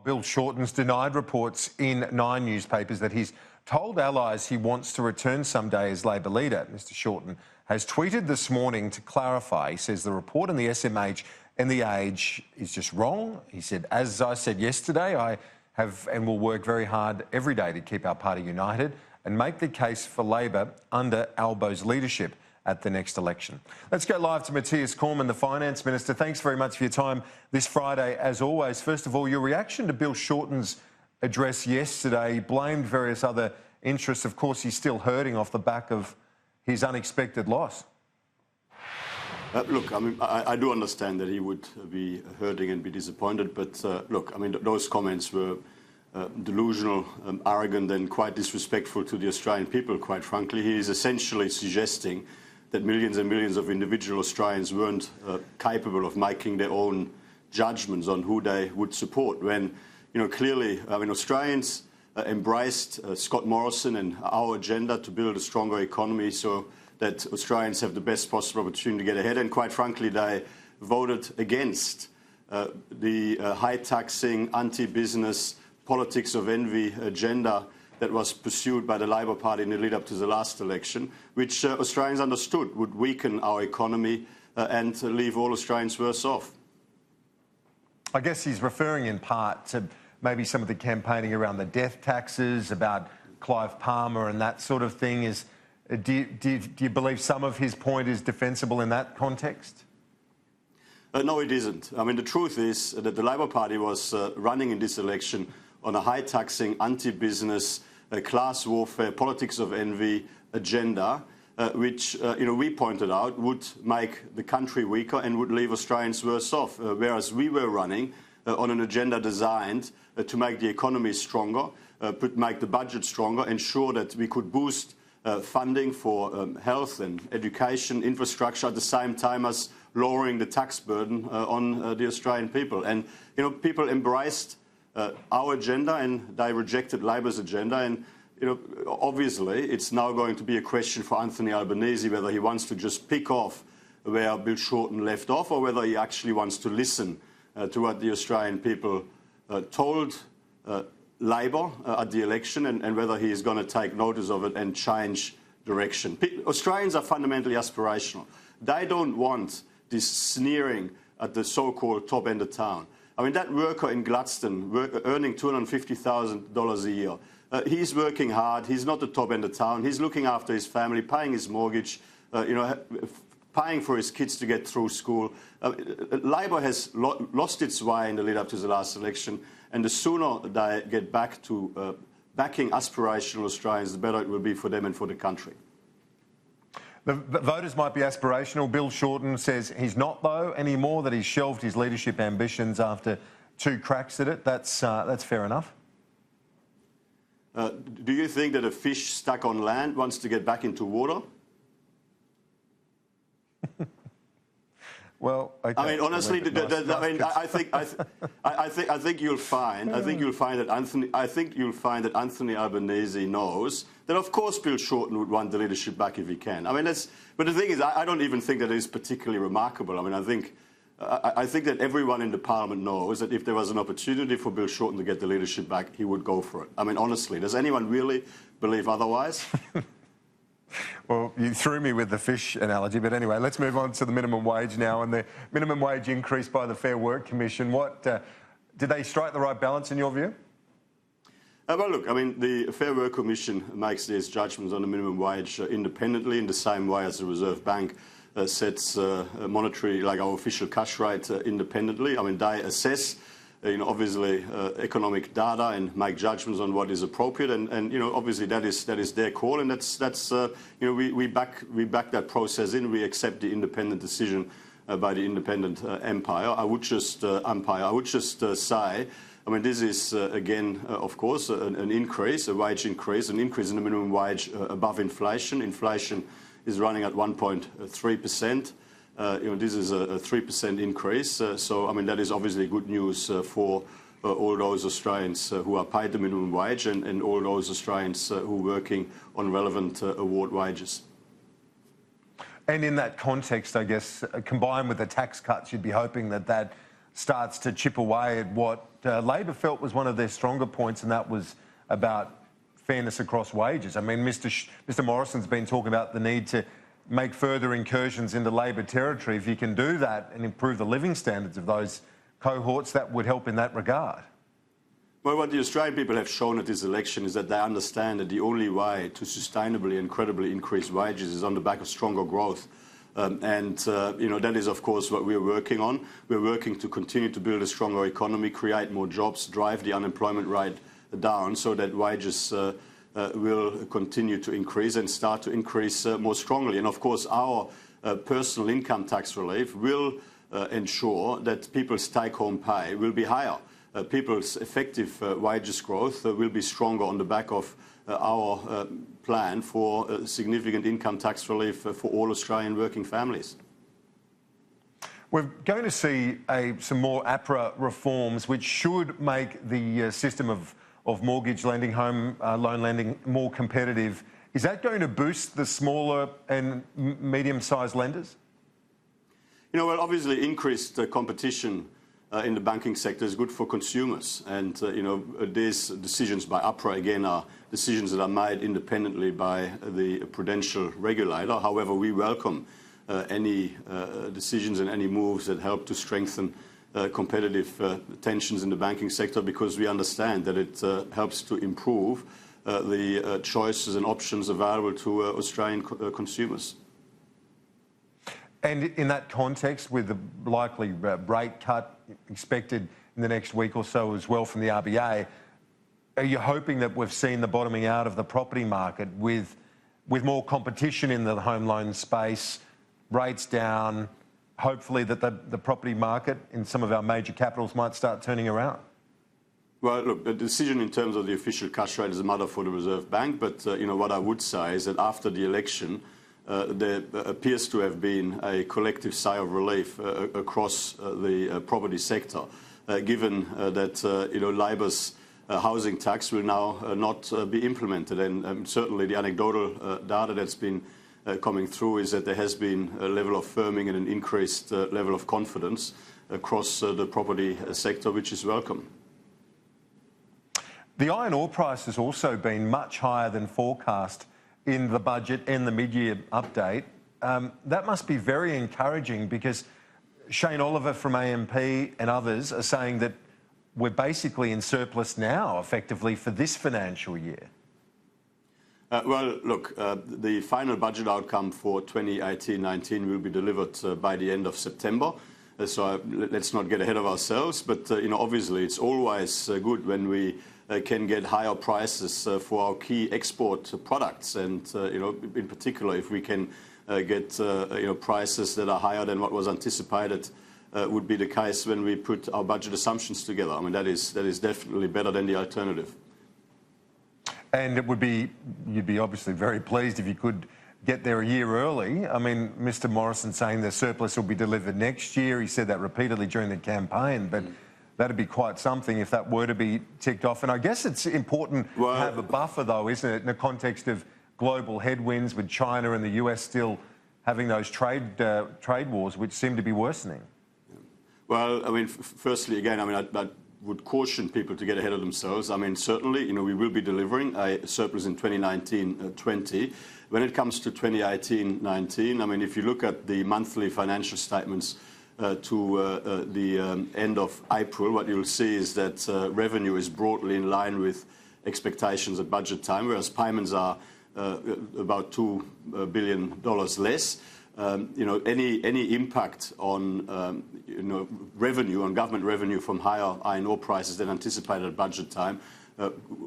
Bill Shorten's denied reports in 9 newspapers that he's told allies he wants to return someday as Labor leader. Mr Shorten has tweeted this morning to clarify. He says the report in the SMH and The Age is just wrong. He said, as I said yesterday, I have and will work very hard every day to keep our party united and make the case for Labor under Albo's leadership at the next election. Let's go live to Mathias Cormann, the Finance Minister. Thanks very much for your time this Friday, as always. First of all, your reaction to Bill Shorten's address yesterday. He blamed various other interests. Of course, he's still hurting off the back of his unexpected loss. Look, I mean, I do understand that he would be hurting and be disappointed, but look, I mean, those comments were delusional, arrogant and quite disrespectful to the Australian people, quite frankly. He is essentially suggesting that millions and millions of individual Australians weren't capable of making their own judgments on who they would support, when, you know, clearly, I mean, Australians embraced Scott Morrison and our agenda to build a stronger economy so that Australians have the best possible opportunity to get ahead. And quite frankly, they voted against the high-taxing, anti-business, politics of envy agenda that was pursued by the Labor Party in the lead-up to the last election, which Australians understood would weaken our economy and leave all Australians worse off. I guess he's referring in part to maybe some of the campaigning around the death taxes, about Clive Palmer and that sort of thing. Do you believe some of his point is defensible in that context? No, it isn't. I mean, the truth is that the Labor Party was running in this election on a high-taxing, anti-business, class warfare, politics of envy agenda, which, you know, we pointed out would make the country weaker and would leave Australians worse off, whereas we were running on an agenda designed to make the economy stronger, make the budget stronger, ensure that we could boost funding for health and education, infrastructure, at the same time as lowering the tax burden on the Australian people. And, you know, people embraced our agenda and they rejected Labor's agenda. And, you know, obviously it's now going to be a question for Anthony Albanese whether he wants to just pick off where Bill Shorten left off or whether he actually wants to listen to what the Australian people told Labor at the election and whether he is going to take notice of it and change direction. Australians are fundamentally aspirational. They don't want this sneering at the so-called top end of town. I mean, that worker in Gladstone earning $250,000 a year, he's working hard. He's not the top end of town. He's looking after his family, paying his mortgage, you know, paying for his kids to get through school. Labor has lost its way in the lead up to the last election, and the sooner they get back to backing aspirational Australians, the better it will be for them and for the country. The voters might be aspirational. Bill Shorten says he's not, though, anymore, that he's shelved his leadership ambitions after 2 cracks at it. That's fair enough. Do you think that a fish stuck on land wants to get back into water? Well, okay. I mean, honestly, I think you'll find that Anthony Albanese knows that, of course, Bill Shorten would want the leadership back if he can. I mean, but the thing is, I don't even think that is particularly remarkable. I mean, I think that everyone in the Parliament knows that if there was an opportunity for Bill Shorten to get the leadership back, he would go for it. I mean, honestly, does anyone really believe otherwise? Well, you threw me with the fish analogy, but anyway, let's move on to the minimum wage now and the minimum wage increase by the Fair Work Commission. Did they strike the right balance in your view? Well, look, I mean, the Fair Work Commission makes these judgments on the minimum wage independently in the same way as the Reserve Bank sets monetary, like our official cash rate, independently. I mean, they assess, you know, obviously economic data and make judgments on what is appropriate, and you know, obviously that is their call, and that's you know, we back that process in. We accept the independent decision by the independent umpire. I would just say, I mean, this is again, of course, an increase, a wage increase, an increase in the minimum wage above inflation. Inflation is running at 1.3%. You know, this is a 3% increase. So, I mean, that is obviously good news for all those Australians who are paid the minimum wage and all those Australians who are working on relevant award wages. And in that context, I guess, combined with the tax cuts, you'd be hoping that starts to chip away at what Labor felt was one of their stronger points, and that was about fairness across wages. I mean, Mr Morrison's been talking about the need to make further incursions into Labor territory. If you can do that and improve the living standards of those cohorts, that would help in that regard. Well, what the Australian people have shown at this election is that they understand that the only way to sustainably and credibly increase wages is on the back of stronger growth. That is, of course, what we're working on. We're working to continue to build a stronger economy, create more jobs, drive the unemployment rate down so that wages will continue to increase and start to increase more strongly. And, of course, our personal income tax relief will ensure that people's take-home pay will be higher. People's effective wages growth will be stronger on the back of our plan for significant income tax relief for all Australian working families. We're going to see some more APRA reforms which should make the system of mortgage lending, home loan lending more competitive. Is that going to boost the smaller and medium-sized lenders? Well, obviously increased competition in the banking sector is good for consumers. And, these decisions by APRA, again, are decisions that are made independently by the prudential regulator. However, we welcome any decisions and any moves that help to strengthen competitive tensions in the banking sector, because we understand that it helps to improve the choices and options available to Australian consumers. And in that context, with the likely rate cut expected in the next week or so as well from the RBA, are you hoping that we've seen the bottoming out of the property market with more competition in the home loan space, rates down, hopefully that the property market in some of our major capitals might start turning around? Well, look, the decision in terms of the official cash rate is a matter for the Reserve Bank, but what I would say is that after the election, there appears to have been a collective sigh of relief across the property sector, given that Labor's housing tax will now not be implemented. And certainly the anecdotal data that's been coming through is that there has been a level of firming and an increased level of confidence across the property sector, which is welcome. The iron ore price has also been much higher than forecast in the budget and the mid-year update. That must be very encouraging, because Shane Oliver from AMP and others are saying that we're basically in surplus now, effectively, for this financial year. Well, look, the final budget outcome for 2018-19 will be delivered by the end of September. So let's not get ahead of ourselves. But, obviously it's always good when we can get higher prices for our key export products. And, in particular, if we can get, prices that are higher than what was anticipated, would be the case when we put our budget assumptions together. I mean, that is definitely better than the alternative. And you'd be obviously very pleased if you could get there a year early. I mean, Mr Morrison saying the surplus will be delivered next year. He said that repeatedly during the campaign, but that'd be quite something if that were to be ticked off. And I guess it's important to have a buffer, though, isn't it, in the context of global headwinds, with China and the US still having those trade wars, which seem to be worsening. Well, I mean, firstly, again, I would caution people to get ahead of themselves. I mean, certainly, we will be delivering a surplus in 2019-20. When it comes to 2018-19, I mean, if you look at the monthly financial statements to the end of April, what you'll see is that revenue is broadly in line with expectations at budget time, whereas payments are about $2 billion less. Any impact on revenue, on government revenue from higher iron ore prices than anticipated at budget time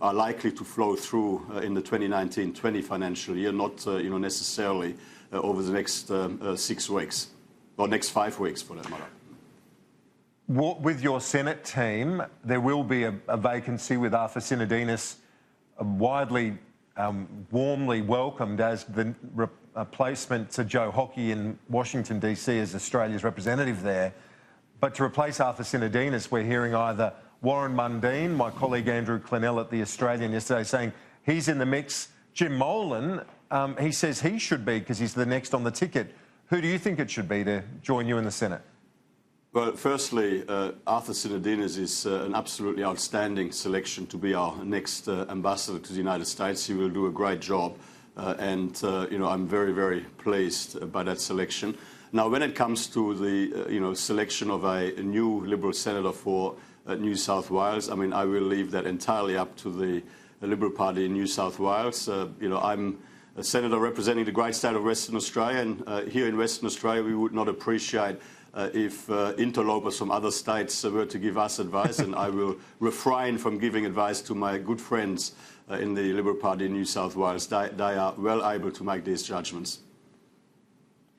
are likely to flow through in the 2019-20 financial year, not necessarily over the next 6 weeks, or next 5 weeks for that matter. With your Senate team, there will be a vacancy with Arthur Sinodinos, widely warmly welcomed as the replacement to Joe Hockey in Washington, D.C. as Australia's representative there. But to replace Arthur Sinodinos, we're hearing either Warren Mundine, my colleague Andrew Clennell at The Australian yesterday, saying he's in the mix. Jim Molan, he says he should be because he's the next on the ticket. Who do you think it should be to join you in the Senate? Well, firstly, Arthur Sinodinos is an absolutely outstanding selection to be our next ambassador to the United States. He will do a great job, and I'm very, very pleased by that selection. Now, when it comes to the selection of a new Liberal senator for New South Wales, I mean, I will leave that entirely up to the Liberal Party in New South Wales. I'm a senator representing the great state of Western Australia, and here in Western Australia, we would not appreciate if interlopers from other states were to give us advice, and I will refrain from giving advice to my good friends in the Liberal Party in New South Wales. They are well able to make these judgments.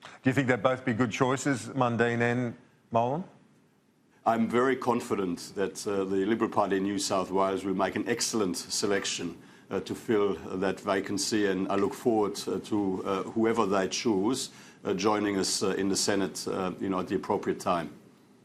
Do you think they'd both be good choices, Mundine and Molan? I'm very confident that the Liberal Party in New South Wales will make an excellent selection to fill that vacancy, and I look forward to whoever they choose joining us in the Senate at the appropriate time.